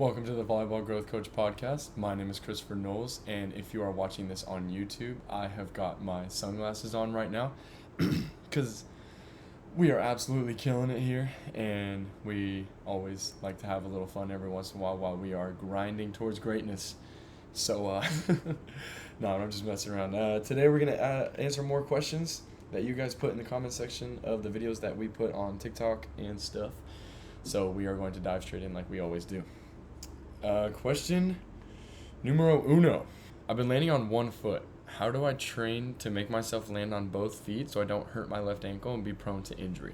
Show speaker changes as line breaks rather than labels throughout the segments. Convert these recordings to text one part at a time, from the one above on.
Welcome to the Volleyball Growth Coach Podcast. My name is Christopher Knowles, and if you are watching this on YouTube, I have got my sunglasses on right now because we are absolutely killing it here, and we always like to have a little fun every once in a while we are grinding towards greatness. So, no, I'm just messing around. Today we're going to answer more questions that you guys put in the comment section of the videos that we put on TikTok and stuff. So we are going to dive straight in like we always do. Question numero uno. I've been landing on one foot. How do I train to make myself land on both feet so I don't hurt my left ankle and be prone to injury?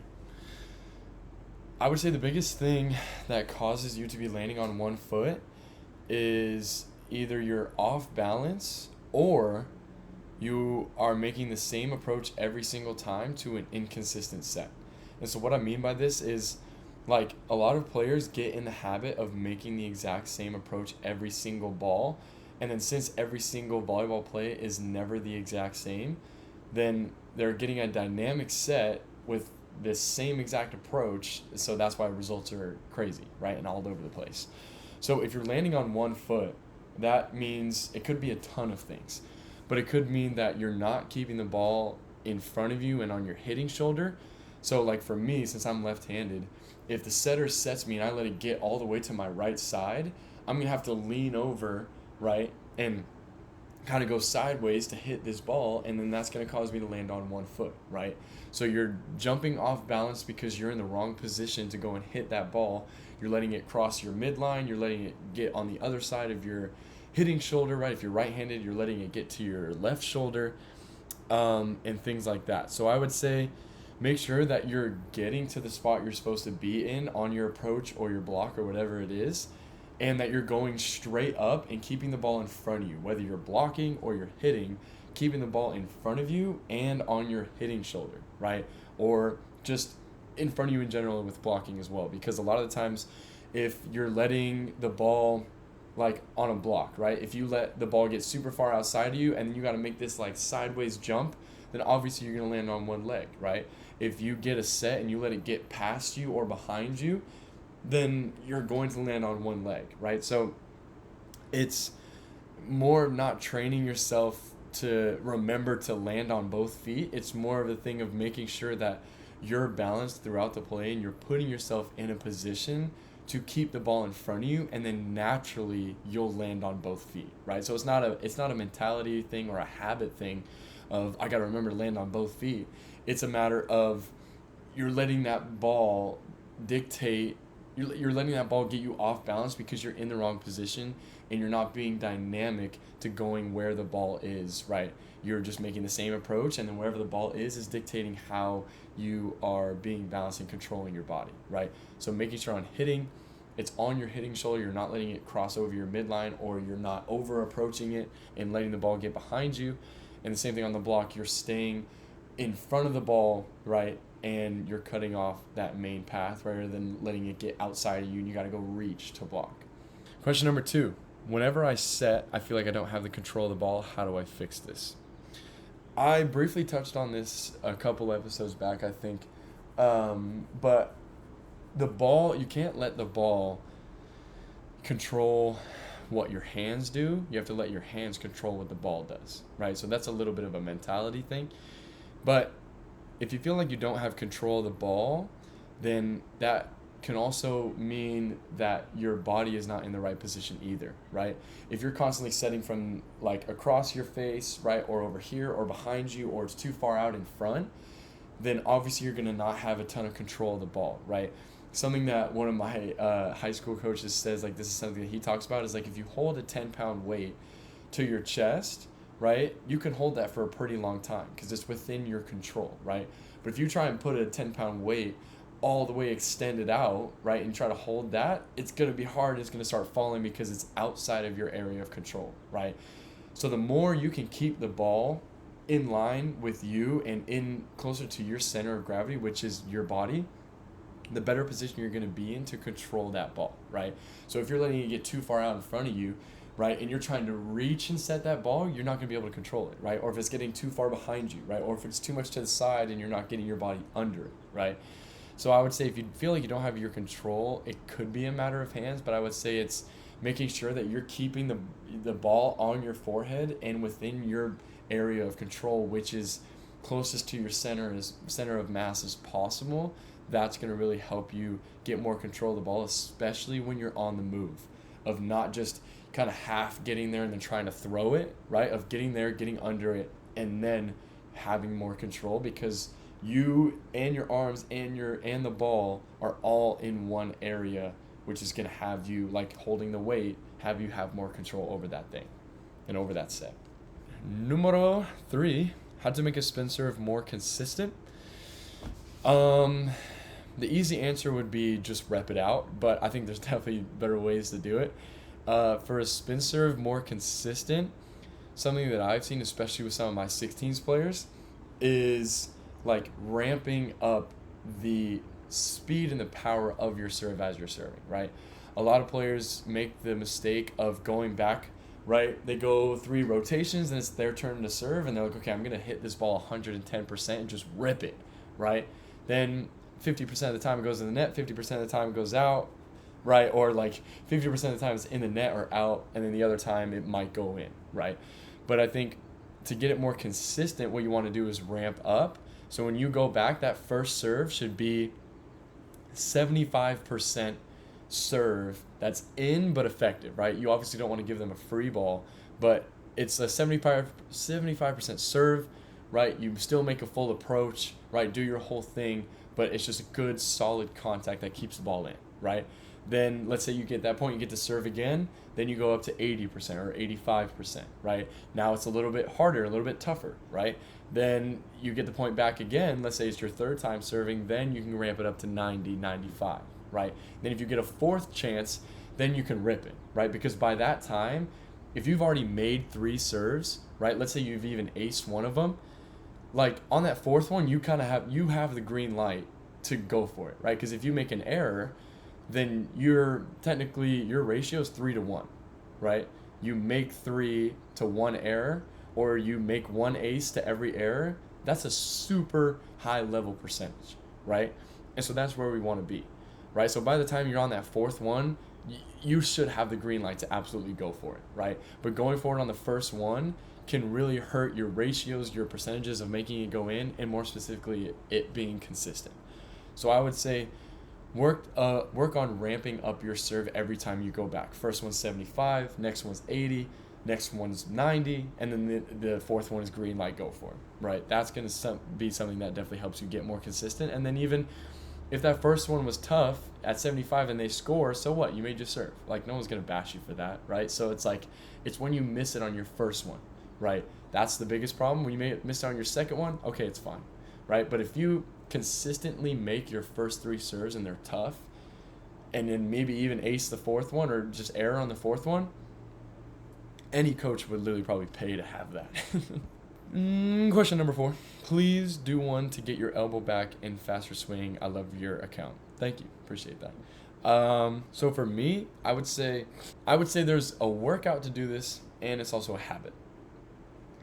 I would say the biggest thing that causes you to be landing on one foot is either you're off balance or you are making the same approach every single time to an inconsistent set. And so what I mean by this is, like, a lot of players get in the habit of making the exact same approach every single ball, and then since every single volleyball play is never the exact same, then they're getting a dynamic set with this same exact approach, so that's why results are crazy, right, and all over the place. So if you're landing on one foot, that means it could be a ton of things, but it could mean that you're not keeping the ball in front of you and on your hitting shoulder. So like for me, since I'm left-handed, if the setter sets me and I let it get all the way to my right side, I'm going to have to lean over, right, and kind of go sideways to hit this ball, and then that's going to cause me to land on one foot, right? So you're jumping off balance because you're in the wrong position to go and hit that ball. You're letting it cross your midline. You're letting it get on the other side of your hitting shoulder, right? If you're right-handed, you're letting it get to your left shoulder, and things like that. So I would say make sure that you're getting to the spot you're supposed to be in on your approach or your block or whatever it is, and that you're going straight up and keeping the ball in front of you, whether you're blocking or you're hitting, keeping the ball in front of you and on your hitting shoulder, right? Or just in front of you in general with blocking as well, because a lot of the times if you're letting the ball like on a block, right? If you let the ball get super far outside of you and then you got to make this like sideways jump, then obviously you're going to land on one leg, right? If you get a set and you let it get past you or behind you, then you're going to land on one leg, right? So it's more not training yourself to remember to land on both feet. It's more of a thing of making sure that you're balanced throughout the play and you're putting yourself in a position to keep the ball in front of you, and then naturally you'll land on both feet, right? So it's not a mentality thing or a habit thing of I got to remember to land on both feet. It's a matter of you're letting that ball dictate, you're letting that ball get you off balance because you're in the wrong position and you're not being dynamic to going where the ball is, right? You're just making the same approach, and then wherever the ball is dictating how you are being balanced and controlling your body, right? So making sure on hitting, it's on your hitting shoulder, you're not letting it cross over your midline, or you're not over approaching it and letting the ball get behind you. And the same thing on the block, you're staying in front of the ball, right? And you're cutting off that main path rather than letting it get outside of you and you got to go reach to block. Question number 2. Whenever I set, I feel like I don't have the control of the ball. How do I fix this? I briefly touched on this a couple episodes back, I think. But the ball, you can't let the ball control what your hands do. You have to let your hands control what the ball does, right? So that's a little bit of a mentality thing. But if you feel like you don't have control of the ball, then that can also mean that your body is not in the right position either, right? If you're constantly setting from like across your face, right, or over here or behind you, or it's too far out in front, then obviously you're going to not have a ton of control of the ball, right? Something that one of my high school coaches says, like this is something that he talks about, is like if you hold a 10-pound weight to your chest, right, you can hold that for a pretty long time because it's within your control, right? But if you try and put a 10-pound weight all the way extended out, right, and try to hold that, it's going to be hard. It's going to start falling because it's outside of your area of control, right? So the more you can keep the ball in line with you and in closer to your center of gravity, which is your body, the better position you're going to be in to control that ball, right? So if you're letting it get too far out in front of you, right, and you're trying to reach and set that ball, you're not going to be able to control it, right? Or if it's getting too far behind you, right? Or if it's too much to the side and you're not getting your body under it, right? So I would say if you feel like you don't have your control, it could be a matter of hands, but I would say it's making sure that you're keeping the ball on your forehead and within your area of control, which is closest to your center of mass as possible. That's going to really help you get more control of the ball, especially when you're on the move, of not just kind of half getting there and then trying to throw it, right? Of getting there, getting under it, and then having more control, because you and your arms and the ball are all in one area, which is going to have you, like holding the weight, have you have more control over that thing and over that set. Numero 3, how to make a spin serve more consistent. The easy answer would be just rep it out, but I think there's definitely better ways to do it. For a spin serve more consistent, something that I've seen, especially with some of my 16s players, is like ramping up the speed and the power of your serve as you're serving, right? A lot of players make the mistake of going back, right? They go 3 rotations and it's their turn to serve, and they're like, okay, I'm going to hit this ball 110% and just rip it, right? Then 50% of the time it goes in the net, 50% of the time it goes out, right? Or like 50% of the time it's in the net or out, and then the other time it might go in, right? But I think to get it more consistent, what you want to do is ramp up. So when you go back, that first serve should be 75% serve that's in but effective, right? You obviously don't want to give them a free ball, but it's a 75% serve, right? You still make a full approach, right? Do your whole thing, but it's just a good solid contact that keeps the ball in, right? Then let's say you get that point, you get to serve again, then you go up to 80% or 85%, right? Now it's a little bit harder, a little bit tougher, right? Then you get the point back again, let's say it's your third time serving, then you can ramp it up to 90, 95, right? Then if you get a fourth chance, then you can rip it, right? Because by that time, if you've already made 3 serves, right? Let's say you've even aced one of them, like on that fourth one, you have the green light to go for it, right? Because if you make an error, then your ratio is 3-1, right? You make 3 to 1 error, or you make 1 ace to every error. That's a super high level percentage, right? And so that's where we want to be, right? So by the time you're on that fourth one, you should have the green light to absolutely go for it, right? But going forward on the first one can really hurt your ratios, your percentages of making it go in, and more specifically, it being consistent. So I would say work on ramping up your serve every time you go back. First one's 75, next one's 80, next one's 90, and then the fourth one is green light, go for it, right? That's going to be something that definitely helps you get more consistent. And then even if that first one was tough at 75 and they score, so what? You made your serve. Like, no one's going to bash you for that, right? So it's like, it's when you miss it on your first one, right? That's the biggest problem. When you miss it on your second one, okay, it's fine, right? But if you consistently make your first 3 serves and they're tough, and then maybe even ace the fourth one or just error on the fourth one, any coach would literally probably pay to have that. Question number 4. Please do one to get your elbow back in faster swing. I love your account. Thank you. Appreciate that. So for me, I would say there's a workout to do this, and it's also a habit.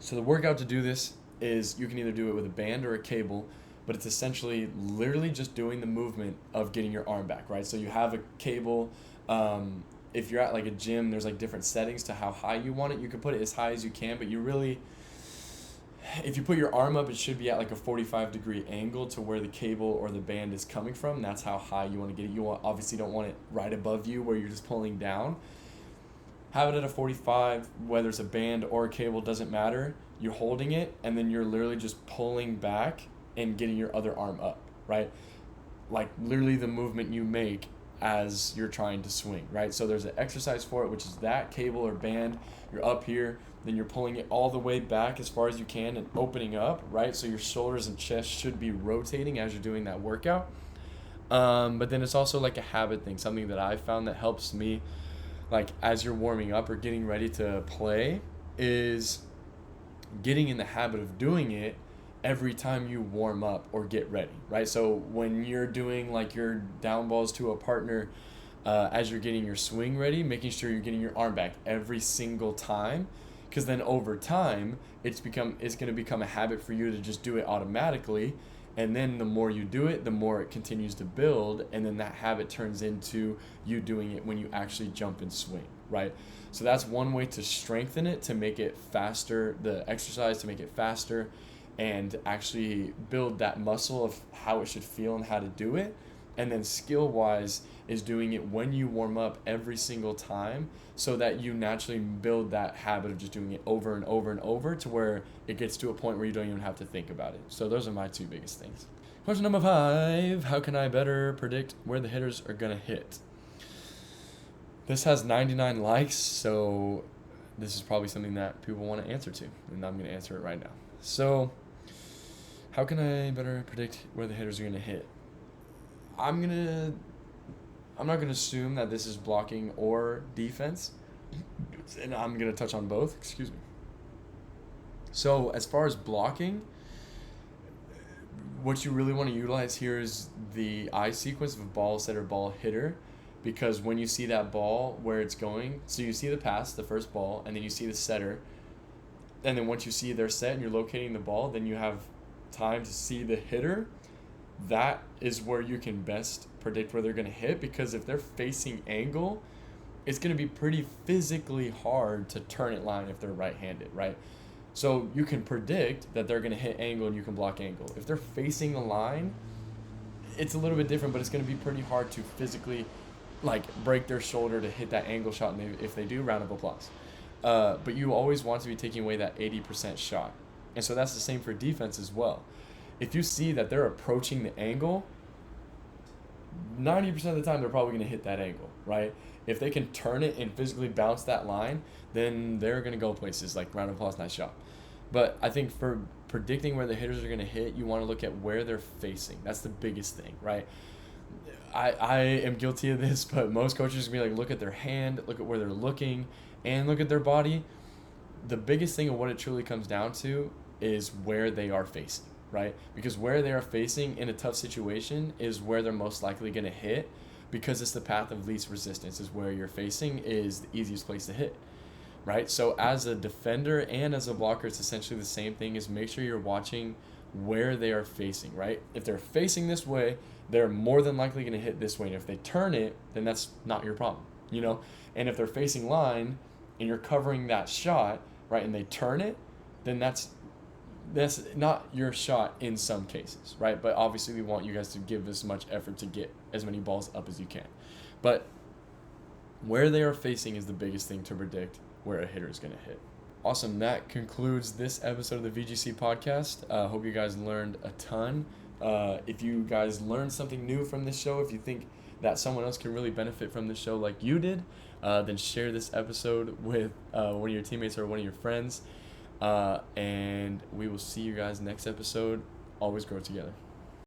So the workout to do this is you can either do it with a band or a cable, but it's essentially literally just doing the movement of getting your arm back, right? So you have a cable. If you're at like a gym, there's like different settings to how high you want it. You can put it as high as you can, but if you put your arm up, it should be at like a 45-degree angle to where the cable or the band is coming from. That's how high you want to get it. You obviously don't want it right above you where you're just pulling down. Have it at a 45, whether it's a band or a cable, doesn't matter. You're holding it, and then you're literally just pulling back and getting your other arm up, right? Like literally the movement you make as you're trying to swing, right? So there's an exercise for it, which is that cable or band. You're up here, then you're pulling it all the way back as far as you can and opening up, right? So your shoulders and chest should be rotating as you're doing that workout. But then it's also like a habit thing, something that I've found that helps me, like as you're warming up or getting ready to play, is getting in the habit of doing it every time you warm up or get ready, right? So when you're doing like your down balls to a partner, as you're getting your swing ready, making sure you're getting your arm back every single time, because then over time it's going to become a habit for you to just do it automatically, And then the more you do it, the more it continues to build, and then that habit turns into you doing it when you actually jump and swing, right? So that's one way to strengthen it, to make it faster, the exercise to make it faster, and actually build that muscle of how it should feel and how to do it. And then skill wise is doing it when you warm up every single time, so that you naturally build that habit of just doing it over and over and over, to where it gets to a point where you don't even have to think about it. So those are my two biggest things. Question number 5, how can I better predict where the hitters are going to hit? This has 99 likes, so this is probably something that people want to answer to, and I'm going to answer it right now. So how can I better predict where the hitters are going to hit? I'm not gonna assume that this is blocking or defense, and I'm gonna touch on both. Excuse me. So as far as blocking, what you really want to utilize here is the eye sequence of a ball setter, ball hitter, because when you see that ball where it's going, so you see the pass, the first ball, and then you see the setter, and then once you see their set and you're locating the ball, then you have time to see the hitter. That is where you can best predict where they're going to hit, because if they're facing angle, it's going to be pretty physically hard to turn it line if they're right-handed, right? So you can predict that they're going to hit angle and you can block angle. If they're facing the line, it's a little bit different, but it's going to be pretty hard to physically break their shoulder to hit that angle shot, and if they do, round of applause. But you always want to be taking away that 80% shot. And so that's the same for defense as well. If you see that they're approaching the angle, 90% of the time they're probably going to hit that angle, right? If they can turn it and physically bounce that line, then they're going to go places like round of applause, nice shot. But I think for predicting where the hitters are going to hit, you want to look at where they're facing. That's the biggest thing, right? I am guilty of this, but most coaches be like, look at their hand, look at where they're looking, and look at their body. The biggest thing of what it truly comes down to is where they are facing, right? Because where they are facing in a tough situation is where they're most likely going to hit, because it's the path of least resistance. Is where you're facing is the easiest place to hit, right? So as a defender and as a blocker, it's essentially the same thing. Is make sure you're watching where they are facing, right? If they're facing this way, they're more than likely going to hit this way. And if they turn it, then that's not your problem, you know? And if they're facing line and you're covering that shot, right, and they turn it, then that's not your shot in some cases, right? But obviously we want you guys to give as much effort to get as many balls up as you can. But where they are facing is the biggest thing to predict where a hitter is going to hit. Awesome. That concludes this episode of the VGC podcast. Hope you guys learned a ton. If you guys learned something new from this show, if you think that someone else can really benefit from the show like you did, then share this episode with one of your teammates or one of your friends. And we will see you guys next episode. Always grow together.